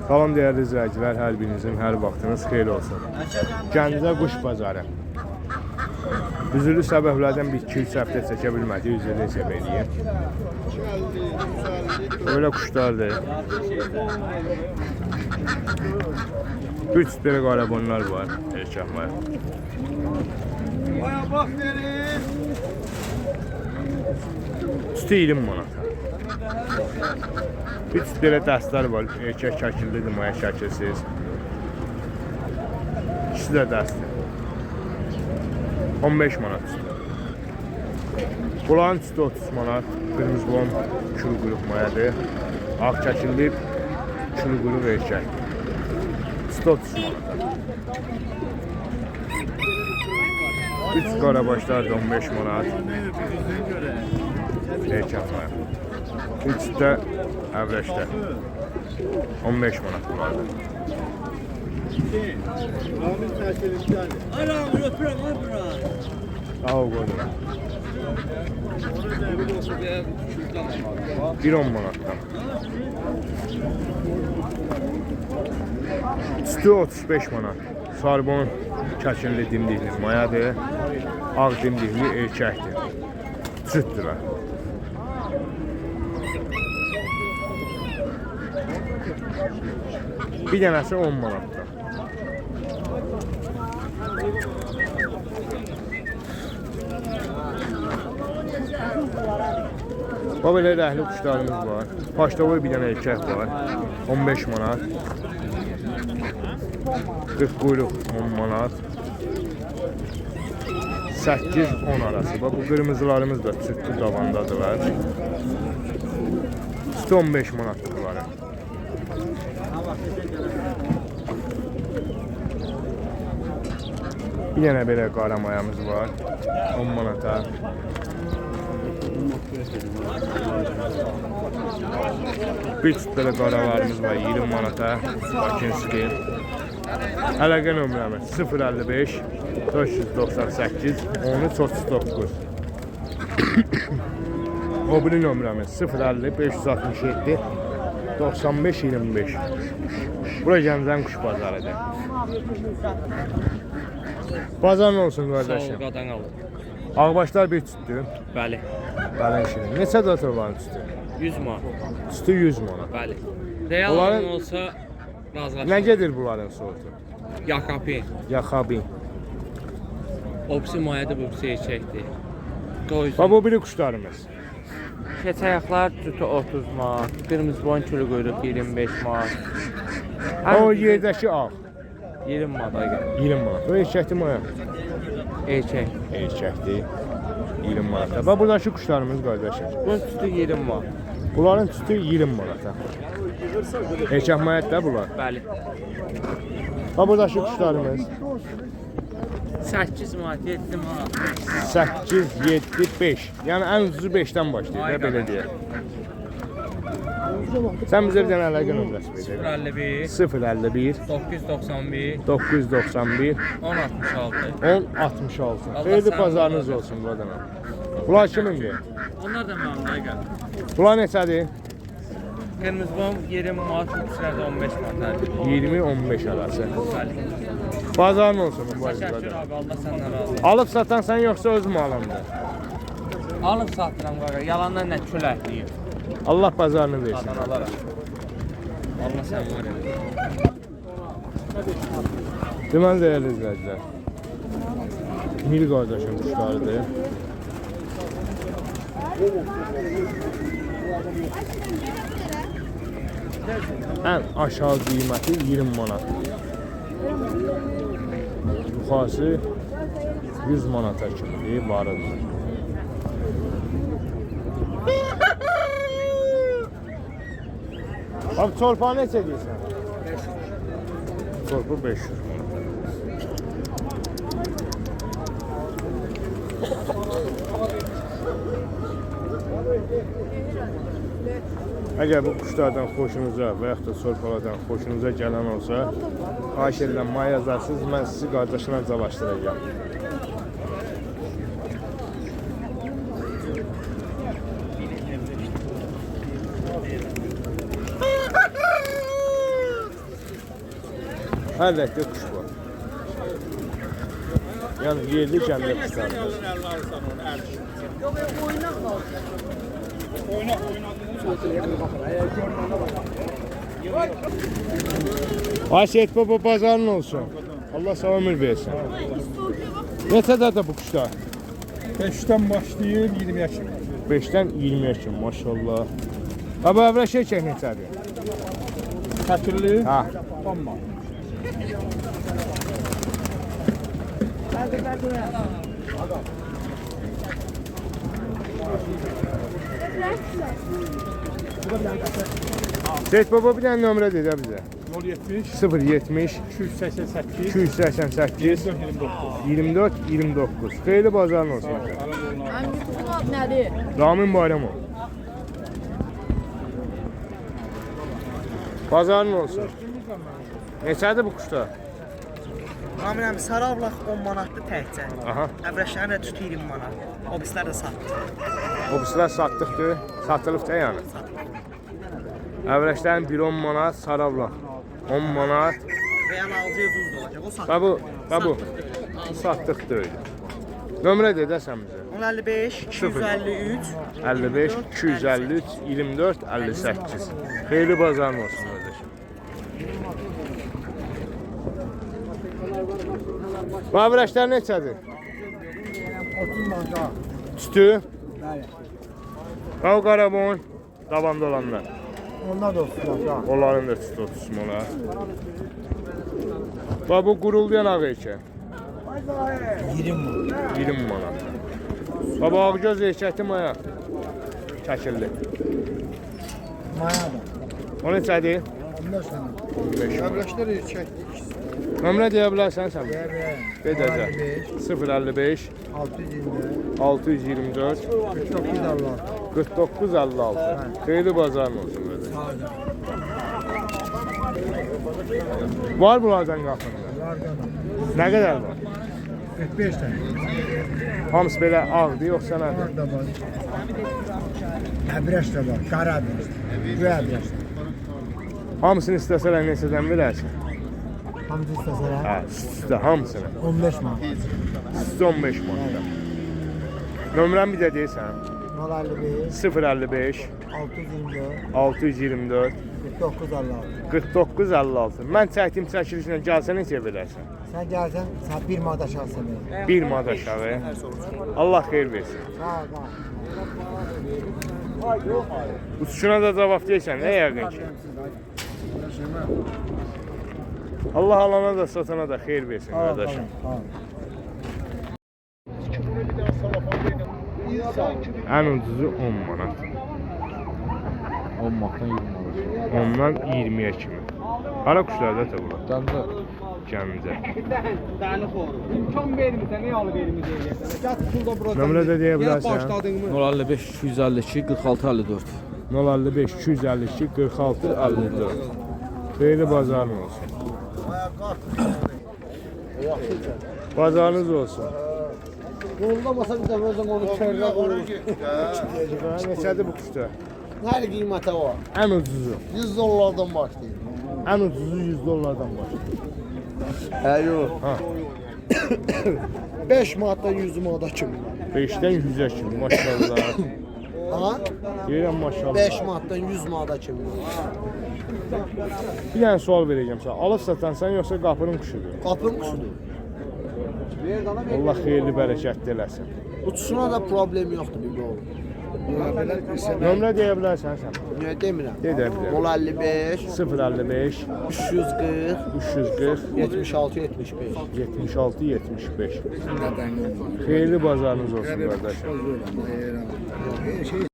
Salam değerli izləyicilər, hər birinizin hər vaxtınız xeyir olsun. Gəncə quş bazarı. Üzülü səbəblərdən bir 2-3 həftə çəkə bilmədik, üzülü hesab edeyim. Böyle kuşlardır. Bir çift belə qarabonlar var, erkək var. Üstü 20 manat. Bir çift belə dəstlər var, erkək şəkillidir, maya şəkilsiz. İkisi də dəstdir. 15 manat üstü. Bunların üstü 30 manat, qırmızı bom, kül qrup mayadır. Ağ şəkilli, kül qrup erkək. Üstü 30 manat. Bir çift qarabaşlar da 15 manat. Erkək maya. Bir çift də əvrəşdə 15 manat bunlardır. Sağ ol qoydum. 1-10 manatdan. Üstü 35 manat. Sarbon kəkinli dimdikli mayadır. Ağ dimdikli erkəkdir. Sütdürlər. Bir dənəsi 10 manatdan. Belə rəhli kuşlarımız var. Paştovoy bir dənə erkək var. 15 manat. 40 quyruq 10 manat. 8-10 arası. Bu qırmızılarımız da sütlü davandadılar. Üstü 15 manatdır bunları. Bir dənə belə qaramayamız var. 10 manata. Bir çift belə qaralarımız var 20 manata. Bakinski. Əlaqə nömrəmiz 055 498 1339. O biri nömrəmiz 050 567 95 25. Bura Gəncənin quş bazarıdır. Bazarın olsun qardaşım. Sağ ol, qadan alın. Ağbaşlar bir tütdü. Bəli. Bəli şirin. Neçə dotör var tütdü? 100 manat. Tütdü 100 manat. Bəli. Real Bunların- olsa razılaşır. Nə gedir bunların sortu? Yakapi. Yaxabi. Opsi mayadır, bu erkəkdir. Qoysun. Bu biri quşlarımız. Keçə ayaqlar tütü 30 manat. Qırmızı boyun külü quyruq 25 manat. O yerdəki ağ 20 manata gəlir. 20 manat. O erkəkdir maya? Erkək. Erkəkdir. 20 manata. Bax buradakı quşlarımız qardaşım. Bunun tütü 20 manat. Bunların tütü 20 manata. Erkək mayətdə bunlar. Bəli. Bax buradakı quşlarımız 8 manat, 7 manat. 8, 7, 5. Yəni ən ucuzu 5-dən başlayır, Aynen. belə deyək. Sən bizə bir dənə əlaqə nömrəsi ver. 051 051 991 991 1066. 1066. Allah Xeyirli sağ pazarınız olun. olsun buradan. Bunlar kimindir? Onlar da məmnuna gəlir. Bunlar neçədir? Qırmızı bom 20 manat, üçlərdə 15 manat. 20-15 arası. Bəli. Bazarın olsun bu Təşəkkür arada. abi, Allah səndən razı olsun. Alıb satan sən yoxsa öz malındır? Alıb satıram qaqa, yalandan nə küləkliyim. Allah bazarını versin. Qadan alaram. Allah sən var ya. Deməli dəyərli izləyicilər. Mil qardaşım quşlarıdır. Ən aşağı qiyməti 20 manat. Yuxarısı 100 manata kimi varıdır. Abi çorpa neçə deyirsən? 500. Çorpa 500 manat. Əgər bu quşlardan xoşunuza və yaxud da sorpalardan xoşunuza gələn olsa, xahiş edirəm maya yazarsınız, mən sizi qardaşına calaşdıracağım. Hər rəngdə quş var. Yəni yerli kəndə quşlardır. Ay Seyit baba pazarın olsun. Allah sağ ömür versin. Neçədə də bu quşlar? 5'ten başlayır 20'ye çıkıyor. 5-dən 20-yə kimi maşallah. Ha bu əvvəl şey çək neçədir? Katırlı Ha. 10 man. Seyit baba bir dənə nömrə dedə bizə. 070 070 288 288 24 29. Xeyirli bazarın olsun. Hangi kuşun adı nedir? Ramin Bayramov. Bazarın olsun. Neçədir bu quşlar? Amin abi sarabla 10 manatlı təkcə. Aha. Əvrəşlərini də tut 20 manat. O bizlər də satdı. O quşlar satdıqdır. Satılıbdır yəni. Əvrəşlərin 1 10 manat, sarabla 10 manat. Və yəni alıcıya duz da olacaq. O satdı. Və bu satdıqdır. Nömrə dedəsən bizə. 1055 253 55 253 24 58. Xeyirli bazarın olsun qardaşım. Bu əvrəşlər neçədir? 30 man. Tütü, Bəli. qav qarabon, davamda olanlar. Onlar da 30 man. Onların da tütü 30 manat. Və bu qurulduyan ağ eykə 20 man. 20 manat. Və bu ağgöz eykəti maya çəkildi. Maya da. O neçədir? 15 man. 15 manat. Əvrəşləri çəkdik. Nömrə deyə bilərsən sən? Bəli. Dedəcək. 055 624 624 49 4956. Xeyirli bazarın olsun qardaş. Var bunlardan qapında. Nə qədər var? 45 tane. Hamısı belə ağdır, yoxsa nədir? Da var. Əbrəş də var. Qara əbrəş. Bu əbrəş. Hamısını istəsələr neçədən verərsən? Hamısı istəsələr Hə, üstə hamısını. 15 man. Üstə 15 manatdan. Nömrəni bir də deyirsən. 055 055 624 624 49 56. 49 56. Mən çəkdiyim çəkilişlə gəlsən neçə verərsən? Sən gəlsən, sən bir manat aşağı sənə. 1 manat aşağı. Allah xeyir versin. Sağ ol. Uçuşuna da cavab deyirsən, nə yəqin ki? Allah alana da satana da xeyir versin qardaşım. Ən ucuzu 10 manat. 10 manatdan 20 manat. Ondan 20'ye kimi. Qara quşlar da təbula. Gəncə Gəncə. İmkan vermirsən, niyə alı verməyəcəksən? Gəl pulda buradan. Nömrə də deyə bilərsən. 055 252 46 54. 055 252 46 54. Xeyirli bazarın olsun. Bazarınız olsun. Yorulamasa bir dəfə özüm onu körlə qoyur. Neçədir bu quşlar? Hər qiymətə var. Ən ucuzu. 100 dollardan başlayır. Ən ucuzu 100 dollardan başlayır. Hə, yox. Ha, 5 manatdan 100 manata kimi. 5'dən 100'ə kimi maşallah. Ha? Deyirəm maşallah. 5 manatdan 100 manata kimi. Bir dənə sual verəcəm sənə. Alıb satansan yoxsa qapının quşudur? Qapın quşudur. Allah xeyirli bərəkətli eləsin. Uçuşuna da problem yoxdur bir oğlum. Nömrə deyə bilərsən sən. Niyə demirəm? Deyə bilərəm. 055 055 340 340 76 75. 76 75. Xeyirli bazarınız olsun qardaşım.